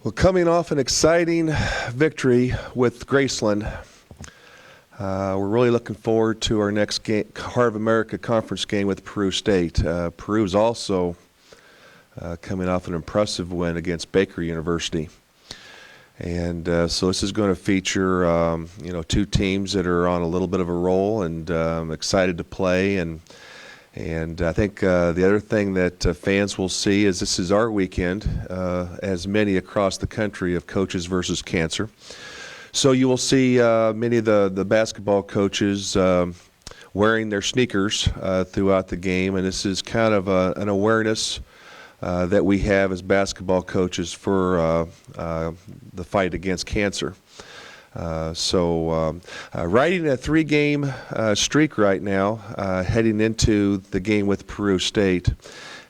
Well, coming off an exciting victory with Graceland, we're really looking forward to our next game, Heart of America Conference game with Peru State. Peru is also coming off an impressive win against Baker University. And so this is going to feature, two teams that are on a little bit of a roll, and excited to play. And I think the other thing that fans will see is this is our weekend, as many across the country, of Coaches versus Cancer. So you will see many of the basketball coaches wearing their sneakers throughout the game, and this is kind of an awareness that we have as basketball coaches for the fight against cancer. Riding a 3-game streak right now, heading into the game with Peru State.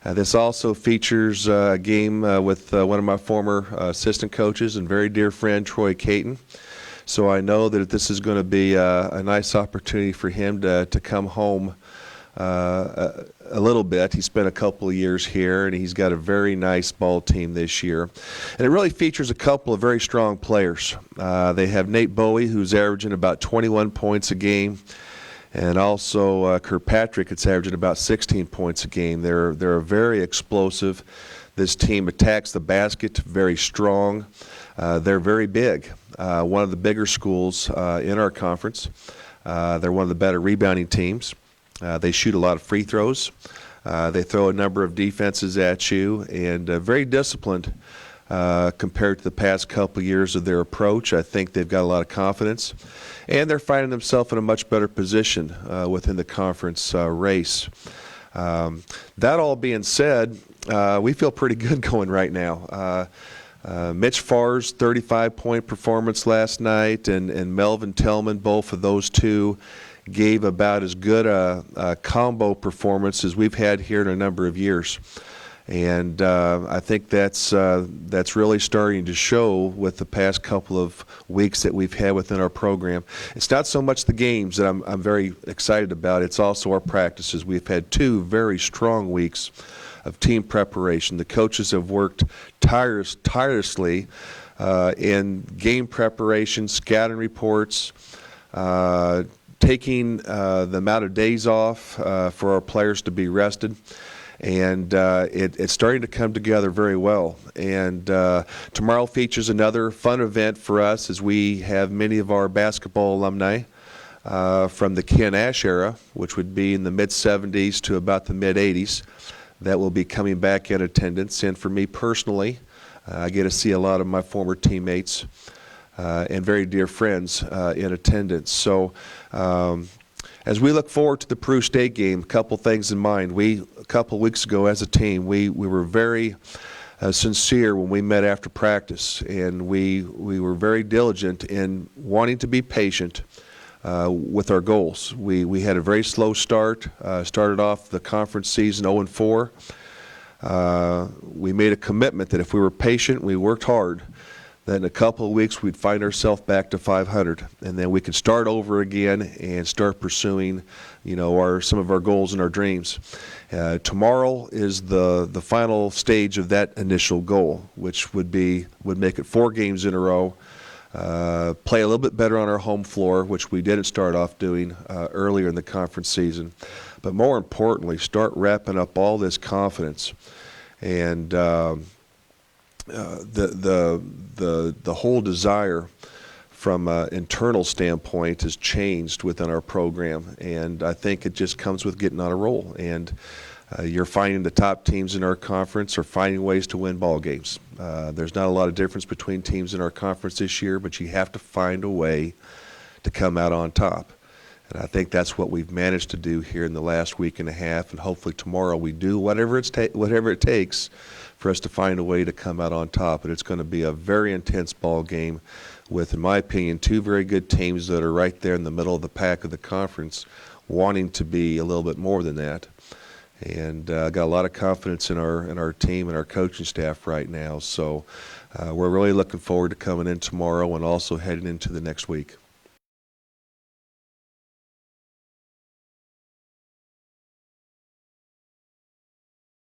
This also features a game with one of my former assistant coaches and very dear friend, Troy Caton. So I know that this is going to be a nice opportunity for him to come home a little bit. He spent a couple of years here, and he's got a very nice ball team this year. And it really features a couple of very strong players. They have Nate Bowie, who's averaging about 21 points a game, and also Kirkpatrick, it's averaging about 16 points a game. They're very explosive. This team attacks the basket, very strong. They're very big. One of the bigger schools in our conference. They're one of the better rebounding teams. They shoot a lot of free throws. They throw a number of defenses at you, and very disciplined compared to the past couple of years of their approach. I think they've got a lot of confidence, and they're finding themselves in a much better position within the conference race. That all being said, we feel pretty good going right now. Mitch Farr's 35-point performance last night, and Melvin Tillman, both of those two, gave about as good a combo performance as we've had here in a number of years. And I think that's really starting to show with the past couple of weeks that we've had within our program. It's not so much the games that I'm very excited about. It's also our practices. We've had 2 very strong weeks of team preparation. The coaches have worked tirelessly in game preparation, scouting reports, taking the amount of days off for our players to be rested, and it's starting to come together very well. And tomorrow features another fun event for us, as we have many of our basketball alumni from the Ken Ash era, which would be in the mid-'70s to about the mid-'80s, that will be coming back in attendance. And for me personally, I get to see a lot of my former teammates and very dear friends in attendance. So as we look forward to the Peru State game, a couple things in mind. A couple weeks ago as a team, we were very sincere when we met after practice, and we were very diligent in wanting to be patient with our goals. We had a very slow start, started off the conference season 0-4. We made a commitment that if we were patient, we worked hard, that in a couple of weeks we'd find ourselves back to 500, and then we could start over again and start pursuing, some of our goals and our dreams. Tomorrow is the final stage of that initial goal, which would make it 4 games in a row. Play a little bit better on our home floor, which we didn't start off doing earlier in the conference season, but more importantly, start wrapping up all this confidence. And the whole desire from an internal standpoint has changed within our program, and I think it just comes with getting on a roll. And you're finding the top teams in our conference are finding ways to win ball games. There's not a lot of difference between teams in our conference this year, but you have to find a way to come out on top. And I think that's what we've managed to do here in the last week and a half, and hopefully tomorrow we do whatever it takes for us to find a way to come out on top. But it's going to be a very intense ball game with, in my opinion, 2 very good teams that are right there in the middle of the pack of the conference, wanting to be a little bit more than that. And got a lot of confidence in our team and our coaching staff right now. So we're really looking forward to coming in tomorrow and also heading into the next week.